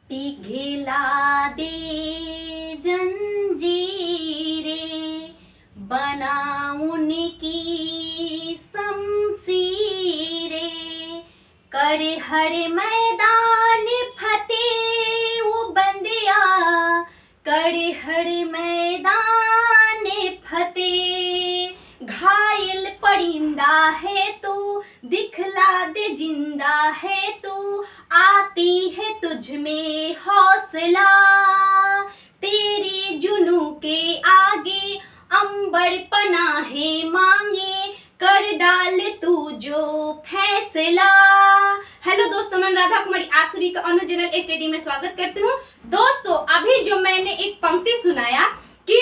पिघला दे जंजीरें, बना उनकी शमशीरें, कर हर मैदान फतेह वो बंदिया, कर हर मैदान फतेह। घायल परिंदा है तू, दिखला दे जिंदा है तू, आती है तुझ में हौसला, तेरे जुनू के आगे अंबर पनाहे मांगे, कर डाल तू जो फैसला। हेलो दोस्तों, मैं राधा कुमारी आप सभी का अनु चैनल स्टडी में स्वागत करती हूँ। दोस्तों, अभी जो मैंने एक पंक्ति सुनाया कि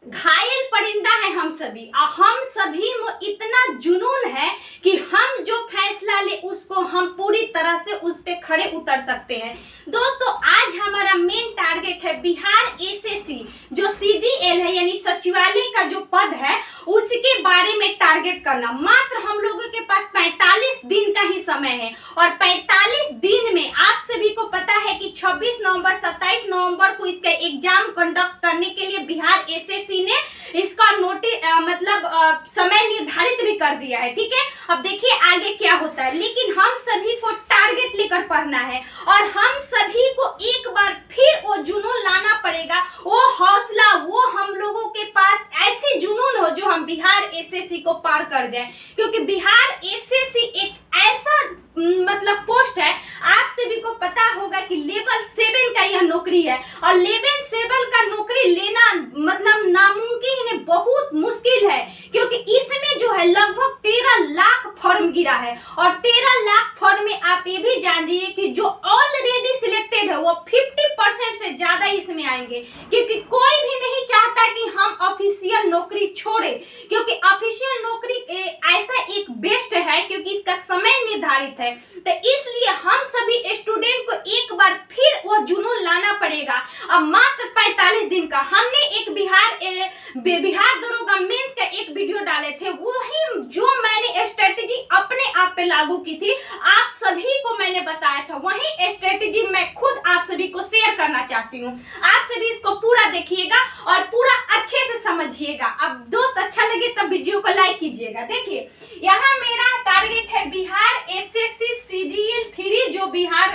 घायल परिंदा है हम सभी, और हम सभी में इतना जुनून है कि हम जो फैसला ले उसको हम पूरी तरह से उस पे खड़े उतर सकते हैं। दोस्तों, आज हमारा मेन टारगेट है बिहार एसएससी जो सीजीएल है यानी सचिवालय का जो पद है उसके बारे में टारगेट करना। मात्र हम लोगों के पास 45 दिन का ही समय है, और 45 दिन में आप सभी को पता है कि 26 नवंबर 27 नवंबर को इसका एग्जाम कंडक्ट करने के लिए बिहार एसएससी ने इसका समय निर्धारित भी कर दिया है। ठीक है, अब देखिए आगे क्या होता है, लेकिन हम सभी को टारगेट लेकर पढ़ना है और हम सभी को एक बार फिर वो जुनून लाना पड़ेगा, वो हौसला, वो हम लोगों के पास ऐसी जुनून हो जो हम बिहार एसएससी को पार कर जाए, क्योंकि बिहार एसएससी एक ऐसा पोस्ट है, आप सभी को पता होगा कि लेवल 7 का यह नौकरी है, और लेवल 7 का नौकरी लेना नामुमकिन है, बहुत मुश्किल है, क्योंकि इसमें जो है लगभग 13 लाख फॉर्म गिरा है, और 13 लाख फॉर्म में आप ये भी जानिए कि जो ऑलरेडी सिलेक्टेड है वो 50% से ज्यादा इसमें आएंगे, क्योंकि कोई भी नहीं चाहता कि हम ऑफिशियल नौकरी छोड़े, क्योंकि ऑफिशियल नौकरी ऐसा एक बेस्ट है क्योंकि इसका समय निर्धारित है। तो इसलिए हम सभी स्टूडेंट को एक बार फिर वो जुनून लाना पड़ेगा। अब मात्र 45 दिन का हमने एक बिहार दरोगा मेंस का एक वीडियो डाले थे, वही जो मैंने स्ट्रेटेजी अपने आप पे लागू की थी, आप सभी को मैंने बताया था, वही स्ट्रेटेजी मैं खुद आप सभी को शेयर करना चाहती हूँ। आप सभी इसको पूरा देखिएगा और पूरा अच्छे से समझिएगा। अब दोस्त अच्छा लगे तब वीडियो को लाइक कीजिएगा। देखिए, यहाँ मेरा टारगेट है बिहार एसएससी सीजीएल 3 जो बिहार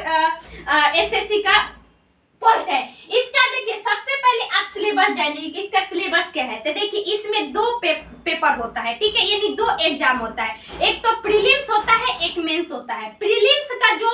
एसएससी का पोस्ट है। इसका देखिए सबसे पहले आप सिलेबस जानिए कि इसका सिलेबस क्या है। तो देखिए इसमें 2 पेपर होता है, ठीक है, यानी 2 एग्जाम होता है, एक तो प्रीलिम्स होता है, एक मेंस होता है। प्रीलिम्स का जो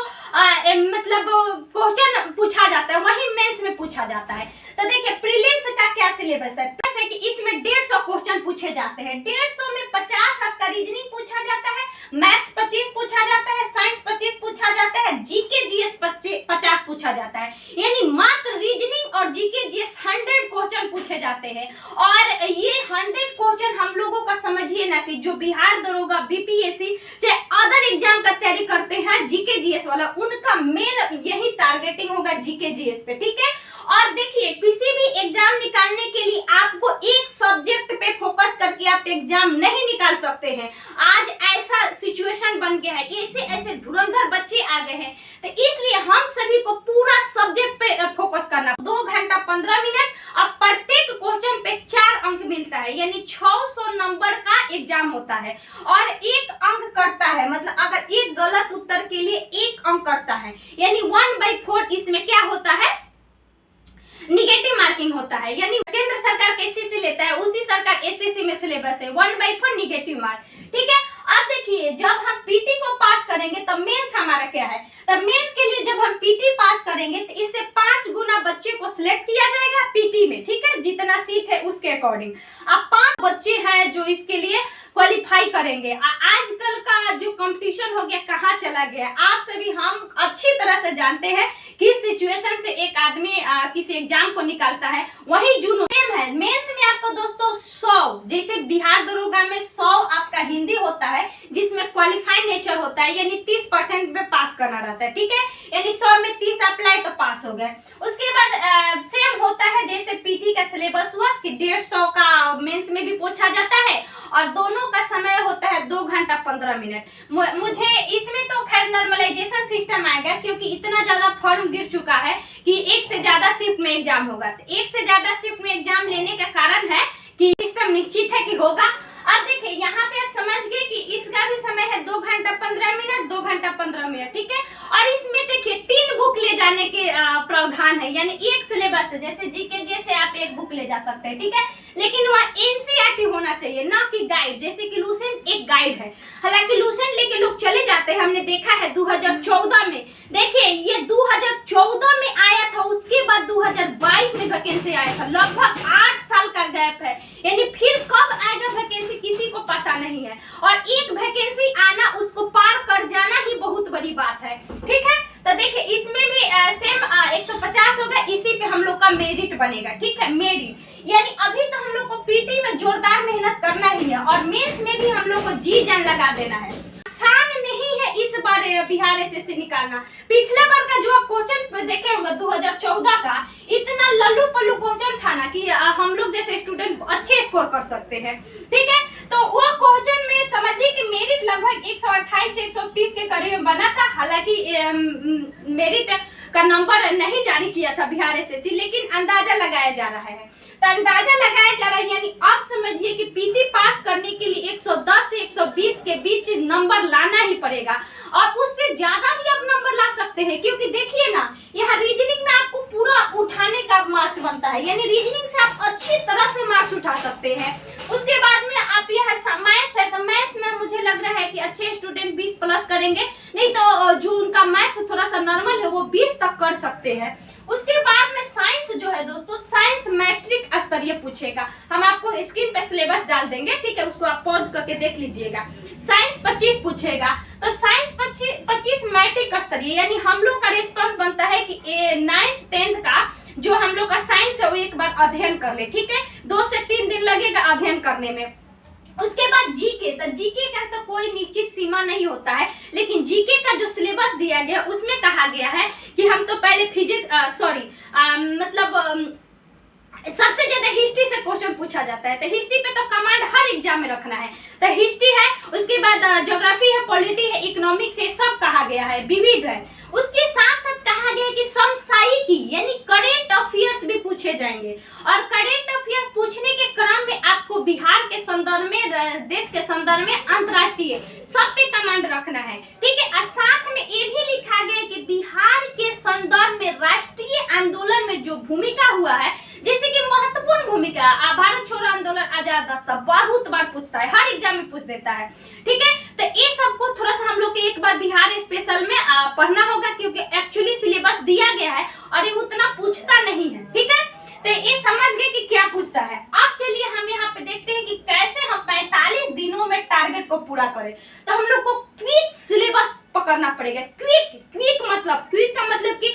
क्वेश्चन पूछा जाता है वही मेंस में पूछा जाता है। तो देखिए प्रीलिम्स का क्या सिलेबस है कि इसमें 150 क्वेश्चन पूछे जाते हैं। 150 में 50 आपका रीजनिंग पूछा जाता है, मैथ्स 25 पूछा जाता है, साइंस 25 पूछा जाता है, जीके जीएस 50 पूछा जाता है, यानी मात्र रीजनिंग और जीके जीएस 100 क्वेश्चन पूछे जाते हैं। और ये 100 क्वेश्चन हम लोगों का समझिए ना कि जो बिहार दरोगा बीपीएससी चाहे अदर एग्जाम का तैयारी करते हैं जीके जीएस वाला, उनका मेन यही टारगेटिंग होगा जीके जीएस पे। ठीक है, और देखिए किसी भी एग्जाम निकालने के लिए आपको एक सब्जेक्ट पे फोकस करके आप एग्जाम नहीं निकाल सकते हैं। आज ऐसा सिचुएशन बन गया है कि ऐसे धुरंधर बच्चे आ गए हैं, तो इसलिए हम सभी को पूरा सब्जेक्ट पे फोकस करना। 2 घंटा 15 मिनट, अब प्रत्येक क्वेश्चन पे 4 अंक मिलता है, यानी 600 नंबर का एग्जाम होता है, और 1 अंक करता है, मतलब अगर एक गलत उत्तर के लिए 1 अंक करता है, यानी 1/4 इसमें क्या होता है, निगेटिव मार्किंग होता है, यानी केंद्र सरकार एसएससी लेता है उसी सरकार एसएससी में सिलेबस है 1/4 निगेटिव मार्क। ठीक है, अब देखिए जब हम पीटी को पास करेंगे तब मेंस हमारा क्या है, तब मेंस के लिए जब हम पीटी पास करेंगे तो इससे 5 गुना बच्चे को सिलेक्ट किया जाएगा पीटी में। ठीक है, जितना सीट है उसके अकॉर्डिंग अब 5 बच्चे हैं जो इसके लिए क्वालिफाई करेंगे। आजकल का जो कंपटीशन हो गया कहाँ चला गया, आप सभी हम अच्छी तरह से जानते हैं किस सिचुएशन से एक आदमी किसी एग्जाम को निकालता है, वही जुनून है। मेंस में आपको दोस्तों 100, जैसे बिहार दरोगा में 100 आपका हिंदी होता है जिसमें क्वालिफाइड नेचर होता है, यानी 30% पे पास करना रहता है। ठीक है, यानी 100 में 30 अप्लाई तो पास हो गए। उसके बाद सेम सेम होता है जैसे पीटी का सिलेबस हुआ कि 150 का मेंस में भी पूछा जाता है, और दोनों का समय होता है 2 घंटा 15 मिनट। मुझे इसमें तो खैर नॉर्मलाइजेशन सिस्टम आएगा, क्योंकि इतना ज्यादा फॉर्म गिर चुका है कि एक से ज्यादा शिफ्ट में एग्जाम होगा। तो एक से ज्यादा शिफ्ट में एग्जाम लेने का कारण है कि सिस्टम निश्चित है कि होगा। अब देखिए यहाँ पे आप समझ गए कि इसका भी समय है 2 घंटा 15 मिनट, 2 घंटा 15 मिनट, ठीक है। और इसमें देखिए 3 बुक ले जाने के प्रावधान है, यानी एक सिलेबस है, जैसे जीके जैसे आप एक बुक ले जा सकते हैं, ठीक है। लेकिन वहाँ एनसीईआरटी होना चाहिए, ना कि गाइड, जैसे कि लूसेंट एक गाइड है। हालांकि लूसेंट लेके लोग चले जाते हैं, हमने देखा है 2014 में, देखिए ये 2014 में आया था, उसके बाद 2022 में वैकेंसी आया था, लगभग 8 साल का गैप है, यानी फिर कब आएगा वैकेंसी किसी को पता नहीं है। और एक वैकेंसी आना, उसको पार कर जाना ही बहुत बड़ी बात है, ठीक है। तो देखिए इसमें भी सेम 150 होगा, इसी पे हम लोग का मेरिट बनेगा, ठीक है। मेरिट यानी अभी तो हम लोग को पीटी में जोरदार मेहनत करना ही है, और मेंस में भी हम लोग को जी जान लगा देना है। आसान नहीं है इस बार बिहार एसएससी निकालना। पिछले बार का जो आप क्वेश्चन देखे होंगे 2014 का, इतना लल्लू पल्लू क्वेश्चन था ना कि हम लोग जैसे स्टूडेंट अच्छे स्कोर कर सकते हैं, ठीक है। तो वो क्वेश्चन में समझिए कि मेरिट लगभग 128 से 130 के करीब बना था। हालांकि मेरिट का नंबर नहीं जारी किया था बिहार एसएससी, लेकिन अंदाजा लगाया जा रहा है। तो अंदाजा लगाया जा रहा है, यानी आप समझिए कि पीटी पास करने के लिए 110 से 120 के बीच नंबर लाना ही पड़ेगा, और उससे ज्यादा भी आप नंबर ला सकते हैं, क्योंकि देखिए ना यहाँ रीजनिंग में आपको पूरा उठाने का मार्क्स बनता है, यानी रीजनिंग से आप अच्छी तरह से मार्क्स उठा सकते हैं। उसके बाद में आप यहाँ मैथ्स है, तो मैथ्स में मुझे लग रहा है कि अच्छे स्टूडेंट 20 प्लस करेंगे, नहीं तो जो उनका मैथ थोड़ा सा नॉर्मल है वो 20 तक कर सकते हैं। उसके बाद में साइंस जो है दोस्तों, साइंस मैट्रिक स्तरीय पूछेगा। हम आपको स्क्रीन पे सिलेबस डाल देंगे, ठीक है, उसको आप पॉज करके देख लीजिएगा। साइंस 25 पूछेगा, तो साइंस 25 मैट्रिक स्तरीय, यानी हम लोग का रिस्पांस बनता है कि 9th 10th का जो हम लोग का साइंस है वो एक बार अध्ययन कर ले, ठीक है। 2 से 3 दिन लगेगा अध्ययन करने में। उसके बाद जीके, तो जीके का तो कोई निश्चित सीमा नहीं होता है, लेकिन जीके का जो सिलेबस दिया गया उसमें कहा गया है कि हम तो पहले फिजिक्स सबसे ज्यादा हिस्ट्री से क्वेश्चन पूछा जाता है, तो हिस्ट्री पे तो कमांड हर एग्जाम में रखना है। तो हिस्ट्री है, उसके बाद ज्योग्राफी है, पॉलिटी है, इकोनॉमिक्स है, सब कहा गया है, विविध है। उसके साथ साथ कहा गया है कि समसामयिकी यानी करेंट अफेयर्स भी पूछे जाएंगे, और करेंट अफेयर्स पूछने के क्रम में आपको बिहार के संदर्भ में, देश के संदर्भ में, अंतर्राष्ट्रीय सब पे कमांड रखना है, ठीक है। और साथ में ये भी लिखा गया कि बिहार के संदर्भ में राष्ट्रीय आंदोलन में जो भूमिका हुआ है, जैसे कि महत्वपूर्ण भूमिका, भारत छोड़ो आंदोलन, आजाद रास्ता, बहुत बार पूछता है, हर एग्जाम में पूछ देता है, ठीक है। तो ये सबको थोड़ा सा हम लोग के एक बार बिहार स्पेशल में पढ़ना होगा, क्योंकि एक्चुअली सिलेबस दिया गया है और ये उतना पूछता नहीं है, ठीक है। तो ये समझ गए कि क्या पूछता है। अब चलिए हम यहाँ पे देखते हैं कि कैसे हम 45 दिनों में टारगेट को पूरा करें। तो हम लोग को क्विक सिलेबस पकड़ना पड़ेगा। क्विक का मतलब कि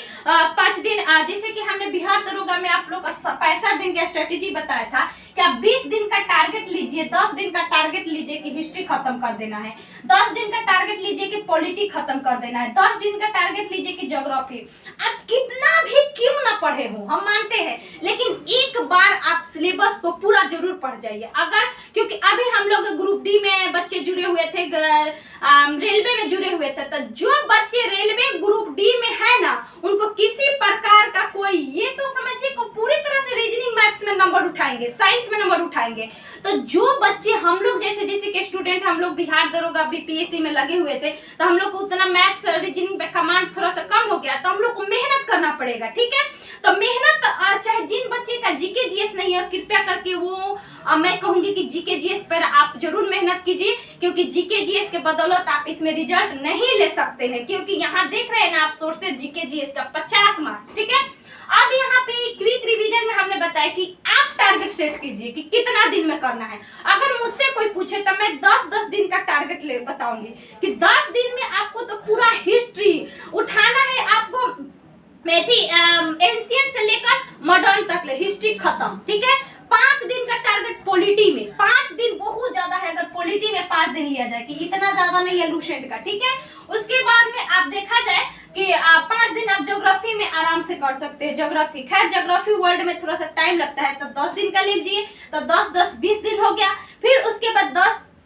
5 दिन, जैसे कि हमने बिहार दरोगा में आप लोग 65 दिन का स्ट्रेटेजी बताया था कि आप 20 दिन का टारगेट लीजिए, 10 दिन का टारगेट लीजिए कि हिस्ट्री खत्म कर देना है, 10 दिन का टारगेट लीजिए कि पॉलिटी खत्म कर देना है, 10 दिन का टारगेट लीजिए कि ज्योग्राफी। आप कितना भी क्यों ना पढ़े हो, हम मानते हैं, लेकिन एक बार आप सिलेबस को पूरा जरूर पढ़ जाइए। अगर, क्योंकि अभी हम लोग ग्रुप डी में बच्चे जुड़े हुए थे, रेलवे में जुड़े हुए थे, तो जो बच्चे रेलवे ग्रुप डी में है ना, उनको किसी प्रकार का कोई, ये तो समझिए को पूरी तरह से रीजनिंग मैथ्स में नंबर उठाएंगे, साइंस में नंबर उठाएंगे। तो जो बच्चे हम लोग जैसे के स्टूडेंट, हम लोग बिहार दरोगा बीपीएससी में लगे हुए थे, तो हम लोग को उतना मैथ्स रीजनिंग पे कमांड थोड़ा सा कम हो गया, तो हम लोग को मेहनत करना पड़ेगा, ठीक है। तो मेहनत, चाहे जिन बच्चे का जीके जीएस नहीं है, कृपया करके वो मैं कहूंगी कि जीके जीएस पर आप जरूर मेहनत कीजिए, क्योंकि जीके जीएस के बदौलत आप इसमें रिजल्ट नहीं ले सकते हैं, क्योंकि यहाँ देख रहे हैं ना आप सोर्सेज जीके जीएस का 50 मार्क्स, ठीक है। अब यहाँ पे क्विक रिवीजन में हमने बताया कि आप टारगेट सेट कीजिए कि कितना दिन में करना है। अगर मुझसे कोई पूछे तो मैं 10-10 दिन का टारगेट ले बताऊंगी कि 10 दिन में आपको तो पूरा हिस्ट्री उठाना है, आपको एंशिएंट से लेकर मॉडर्न तक ले हिस्ट्री खत्म, ठीक है। 5 दिन का टारगेट पॉलिटी में, 5 दिन बहुत ज्यादा है अगर पॉलिटी में 5 दिन लिया जाए, कि इतना ज्यादा नहीं है लूसेंट का, ठीक है। उसके बाद में आप देखा जाए कि 5 दिन आप ज्योग्राफी में आराम से कर सकते हैं। ज्योग्राफी, खैर ज्योग्राफी वर्ल्ड में थोड़ा सा टाइम लगता है, तो 10 दिन का लीजिए, तो 10-10-20 दिन हो गया। फिर उसके बाद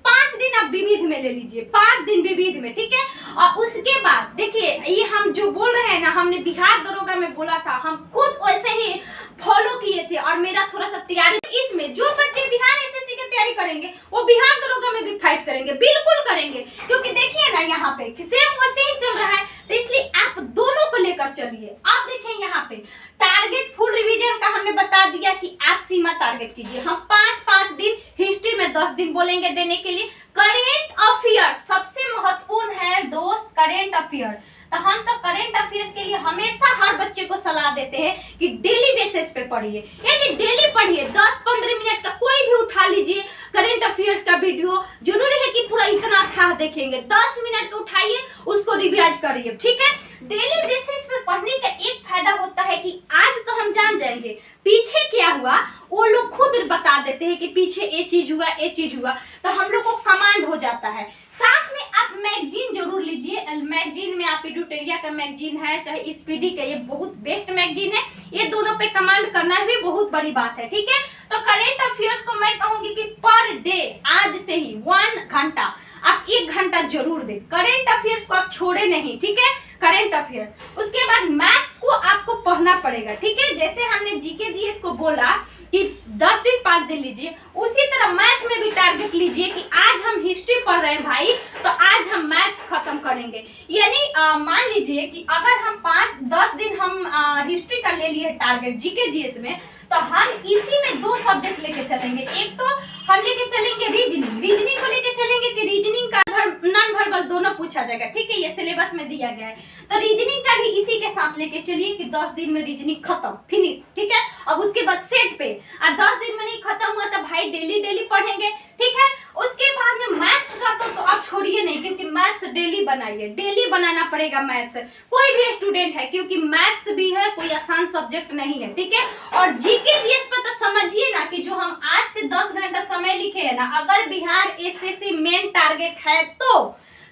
5 दिन आप विविध में ले लीजिए, 5 दिन विविध में, ठीक है। और उसके बाद देखिए, ये हम जो बोल रहे हैं ना, हमने बिहार दरोगा में बोला था, हम खुद वैसे ही फॉलो किए थे, और मेरा थोड़ा सा तैयारी, इसमें जो बच्चे बिहार एसएससी की तैयारी करेंगे वो बिहार दरोगा में भी फाइट करेंगे, बिल्कुल करेंगे, क्योंकि देखिए ना यहाँ पे सेम वैसे ही चल रहा है, तो इसलिए आप दोनों को लेकर चलिए। आप देखें यहाँ पे टारगेट फुल रिवीजन का हमने बता दिया कि आप सीमा टारगेट कीजिए। हम 5-5 दिन, हिस्ट्री में 10 दिन बोलेंगे देने के लिए। करेंट अफेयर सबसे महत्वपूर्ण है दोस्त, करेंट अफेयर। तो हम तो करेंट अफेयर्स के लिए हमेशा हर बच्चे को सलाह देते हैं कि डेली बेसिस पे पढ़िए, यानी डेली पढ़िए, 10-15 मिनट का कोई भी उठा लीजिए करेंट अफेयर्स का वीडियो। जरूरी है कि पूरा इतना था देखेंगे, 10 मिनट का उठाइए, उसको रिवाइज करिए, ठीक है। डेली बेसिस पे पढ़ने का एक फायदा होता है कि आज तो हम जान जाएंगे पीछे क्या हुआ, वो लोग खुद बता देते हैं कि पीछे ये चीज हुआ, ये चीज हुआ, तो हम लोग को कमांड हो जाता है। साथ में आप मैगजीन जरूर लीजिए। मैगजीन में आप एडुटेरिया का मैगजीन है, चाहे स्पीडी का, ये बहुत बेस्ट मैगजीन है। ये दोनों पे कमांड करना भी बहुत बड़ी बात है, ठीक है। तो करेंट अफेयर्स को मैं कहूंगी कि पर डे आज से ही 1 घंटा आप 1 घंटा जरूर दें। करेंट अफेयर्स को आप छोड़े नहीं, ठीक है, करेंट अफेयर। उसके बाद मैथ्स को आपको पढ़ना पड़ेगा, ठीक है। जैसे हमने जीके जीएस को बोला कि 10 दिन 5 दिन लीजिए, उसी तरह मैथ में भी टारगेट लीजिए कि आज हम हिस्ट्री पढ़ रहे हैं भाई, तो आज हम मैथ्स खत्म करेंगे। यानी मान लीजिए कि अगर हम 5-10 दिन हम हिस्ट्री का ले लिए टारगेट जीके जीएस में, तो हम इसी में 2 सब्जेक्ट लेके चलेंगे। एक तो हम लेके चलेंगे रीजनिंग को लेके चलेंगे कि रीजनिंग का नॉन वर्बल दोनों पूछा जाएगा, ठीक है, ये सिलेबस में दिया गया है। तो रीजनिंग का भी इसी के साथ लेके चलिए कि 10 दिन में रीजनिंग खत्म, फिनिश, ठीक है। अब उसके बाद सेट पे, और 10 दिन में नहीं खत्म हुआ तो भाई डेली पढ़ेंगे, ठीक है। उसके बाद में मैथ्स का तो आप छोड़िए नहीं, क्योंकि मैथ्स डेली बनाइए, डेली बनाना पड़ेगा मैथ्स, कोई भी स्टूडेंट है, क्योंकि मैथ्स भी है, कोई आसान सब्जेक्ट नहीं है, ठीक है। और जीके जीएस पे तो समझिए ना कि जो हम 8 से 10 घंटा समय लिखे है ना, अगर बिहार एसएससी मेन टारगेट है तो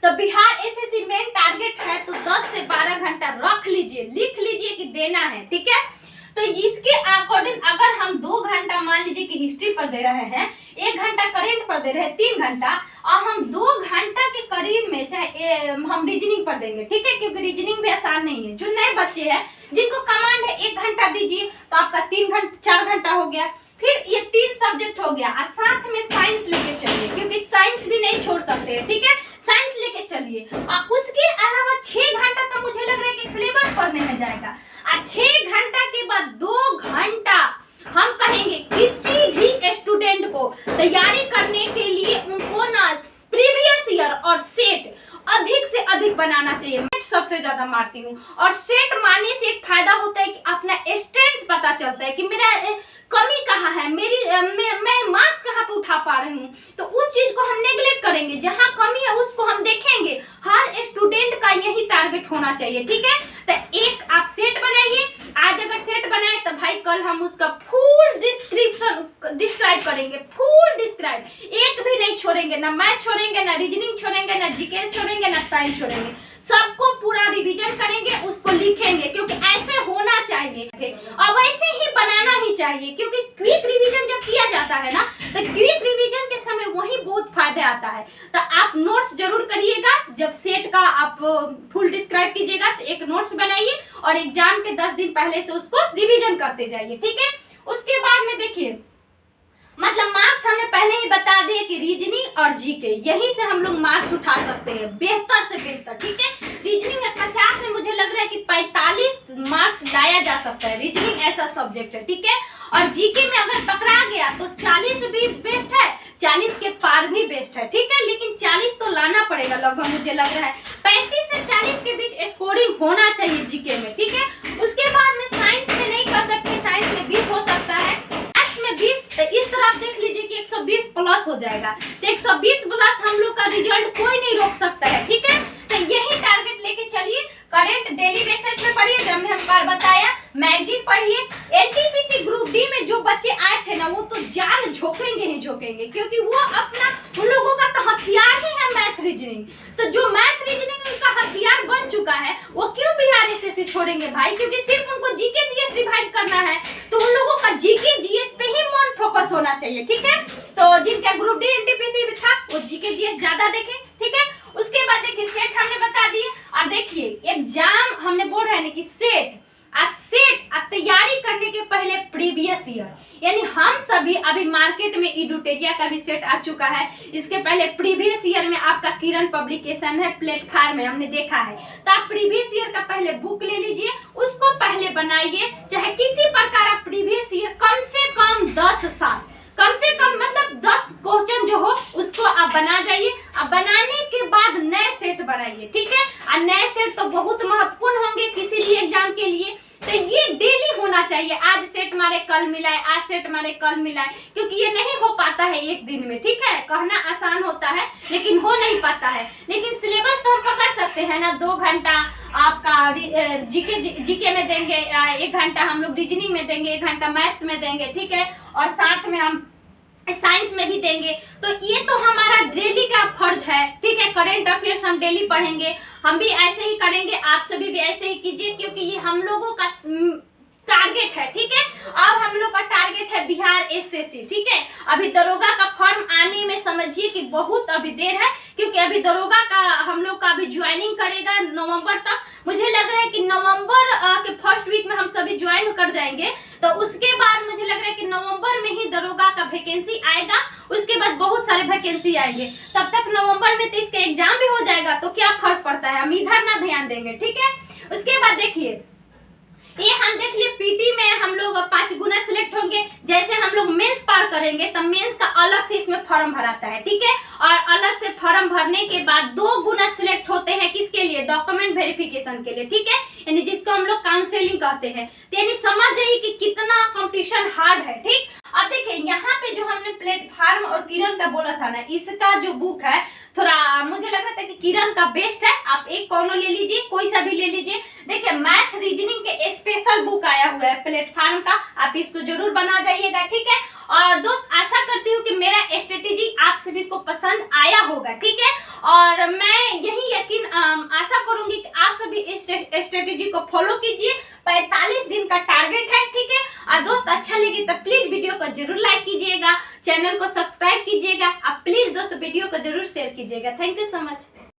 बिहार एसएससी मेन टारगेट है तो 10 से 12 घंटा रख लीजिए, लिख लीजिए कि देना है, ठीक है। तो इसके अकॉर्डिंग अगर हम 2 घंटा मान लीजिए कि हिस्ट्री पर दे रहे हैं, 1 घंटा करेंट पर दे रहे हैं, 3 घंटा, और हम 2 घंटा के करीब में चाहे हम रीजनिंग पर देंगे, ठीक है, क्योंकि रीजनिंग भी आसान नहीं है। जो नए बच्चे हैं जिनको कमांड है 1 घंटा दीजिए, तो आपका 4 घंटा हो गया। फिर ये 3 सब्जेक्ट हो गया, और साथ में साइंस लेके चलिए, क्योंकि साइंस भी नहीं छोड़ सकते हैं, ठीक है, साइंस लेके चलिए। और उसके अलावा 6 घंटा तो मुझे लग रहा है कि सिलेबस पढ़ने में जाएगा, और 6 घंटा के बाद 2 घंटा हम कहेंगे किसी भी स्टूडेंट को तैयारी करने के लिए उनको ना प्रीवियस ईयर और सेट अधिक से अधिक बनाना चाहिए। मैं सबसे ज्यादा मारती हूँ, और सेट मारने से एक फायदा होता है कि अपना स्ट्रेंथ पता चलता है कि मेरा कमी कहाँ है, मैं मार्क्स कहाँ पे उठा पा रही हूँ, तो उस चीज को हम नेगलेक्ट करेंगे, जहाँ कमी है उसको हम देखेंगे। हर स्टूडेंट का यही टारगेट होना चाहिए, ठीक है। तो एक आप सेट बनाइए, आज अगर सेट बनाए तो भाई कल हम उसका फुल डिस्क्राइब करेंगे, फुल डिस्क्राइब, एक भी नहीं छोड़ेंगे, ना मैथ छोड़ेंगे, ना रीजनिंग छोड़ेंगे, ना जीके छोड़ेंगे, ना साइंस छोड़ेंगे, सबको पूरा रिवीजन करेंगे, उसको लिखेंगे, क्योंकि ऐसे होना चाहिए और वैसे ही बनाना ही चाहिए। क्योंकि क्विक रिवीजन जब किया जाता है ना, तो क्विक रिवीजन के समय वही बहुत फायदा आता है। तो आप नोट्स जरूर करिएगा, जब सेट का आप फुल डिस्क्राइब कीजिएगा तो एक नोट्स बनाइए, और एग्जाम के 10 दिन पहले से उसको रिवीजन करते जाइए, ठीक है। उसके बाद में देखिए, मतलब मार्क्स हमने पहले ही बता दिए कि रीजनिंग और जीके, यहीं से हम लोग मार्क्स उठा सकते हैं बेहतर से बेहतर, ठीक है। रीजनिंग में 50 में मुझे लग रहा है कि 45 मार्क्स लाया जा सकता है, रीजनिंग ऐसा सब्जेक्ट है, ठीक है। और जीके में अगर पकड़ा गया तो 40 भी बेस्ट है, 40 के पार भी बेस्ट है, ठीक है, लेकिन 40 तो लाना पड़ेगा लगभग, मुझे लग रहा है 35 से 40 के बीच स्कोरिंग होना चाहिए जीके में, ठीक है। उसके बाद में साइंस में नहीं कर सकते, साइंस में 20 हो सकता है, मैथ्स में 20, तो इस तरह आप देख लीजिए कि 120 प्लस हो जाएगा, तो 120 प्लस हम लोग का रिजल्ट कोई नहीं रोक सकता है, ठीक है। तो यही टारगेट लेके चलिए। करेंट डेली बेसिस पे पढ़िए, जब हमने बार बताया, मैगजीन पढ़िए, एनटीपीसी ग्रुप डी में जो बच्चे आए थे ना वो तो जान झोंकेंगे ही झोंकेंगे, क्योंकि वो अपना उन लोगों का तो हथियार ही है मैथ रीजनिंग। तो जो मैथ रीजनिंग उनका हथियार बन चुका है वो क्यों बिहार एसएससी छोड़ेंगे भाई, क्योंकि सिर्फ उनको जीके जीएस रिवाइज करना है। तो उन लोगों का जीके जीएस पे ही मन फोकस होना चाहिए, ठीक है। तो जिनका ग्रुप डी एनटीपीसी में था वो जीके जीएस ज्यादा देखें, ठीक है। उसके बाद देखिए सेट हमने बता दिए, और देखिए एग्जाम हमने बोल रहे हैं कि सेट तैयारी करने के पहले प्रीवियस ईयर, यानी हम सभी अभी मार्केट में इडुटेरिया का भी सेट आ चुका है, इसके पहले प्रीवियस ईयर में आपका किरण पब्लिकेशन है प्लेटफार्म में, हमने देखा है। तो आप प्रीवियस ईयर का पहले बुक ले लीजिए, उसको पहले बनाइए, चाहे किसी प्रकार आप प्रीवियस ईयर कम से कम 10 साल, कम से कम मतलब 10 क्वेश्चन जो हो उसको आप बना जाइए। अब बनाने के बाद नए सेट बनाइए, ठीक है। और नए सेट तो बहुत महत्वपूर्ण होंगे किसी भी एग्जाम के लिए, तो ये डेली होना चाहिए। आज सेट मारे कल मिलाए, आज सेट मारे कल मिलाए, क्योंकि ये नहीं हो पाता है एक दिन में, ठीक है। कहना आसान होता है लेकिन हो नहीं पाता है। लेकिन सिलेबस तो हम पकड़ सकते हैं ना, 2 घंटा आपका जीके में देंगे, 1 घंटा हम लोग रीजनिंग में देंगे, 1 घंटा मैथ्स में देंगे, ठीक है। और साथ में हम साइंस में भी देंगे। तो ये तो हमारा डेली का फर्ज है, ठीक है। करेंट अफेयर्स हम डेली पढ़ेंगे, हम भी ऐसे ही करेंगे, आप सभी भी ऐसे ही कीजिए, क्योंकि ये हम लोगों का टारगेट है, ठीक है। अब हम लोग का टारगेट है बिहार एसएससी, ठीक है। अभी दरोगा का फॉर्म आने में समझिए कि बहुत अभी देर है, क्योंकि अभी दरोगा का हम लोग का अभी ज्वाइनिंग करेगा नवंबर तक। मुझे लग रहा है कि नवंबर के फर्स्ट वीक में हम सभी ज्वाइन कर जाएंगे। तो उसके बाद मुझे लग रहा है कि नवंबर में ही दरोगा का वैकेंसी आएगा, उसके बाद बहुत सारे वैकेंसी आएंगे। तब तक नवंबर में तो इसका एग्जाम भी हो जाएगा, तो क्या फर्क पड़ता है, हम इधर ना ध्यान देंगे, ठीक है। उसके बाद देखिए ये हम देख लिए पीटी में हम लोग 5 गुना सिलेक्ट होंगे। जैसे हम लोग मेंस पार करेंगे तब मेंस का अलग से इसमें फॉर्म भराता है, ठीक है। और अलग से फॉर्म भरने के बाद 2 गुना सिलेक्ट होते हैं, किसके लिए, डॉक्यूमेंट वेरिफिकेशन के लिए, ठीक है। यानी जिसको हम लोग काउंसलिंग कहते हैं। तो यानी समझ जाइए कि कितना कंपटीशन हार्ड है, ठीक। अब देखिए यहाँ पे जो हमने प्लेटफार्म और किरण का बोला था ना, इसका जो बुक है थोड़ा मुझे लग रहा था कि किरण का बेस्ट है। आप एक कौनो ले लीजिए, कोई सा भी ले लीजिए। देखिए मैथ रीजनिंग के स्पेशल बुक आया हुआ है प्लेटफार्म का, आप इसको जरूर बना जाइएगा, ठीक है। और दोस्त आशा करती हूँ कि मेरा स्ट्रेटेजी आप सभी को पसंद आया होगा, ठीक है। और मैं यही यकीन आशा करूंगी कि आप सभी इस स्ट्रेटेजी को फॉलो कीजिए। 45 दिन का टारगेट है, ठीक है। और दोस्त अच्छा लगे तो प्लीज वीडियो को जरूर लाइक कीजिएगा, चैनल को सब्सक्राइब कीजिएगा, आप प्लीज दोस्त वीडियो को जरूर शेयर कीजिएगा। Thank you so much.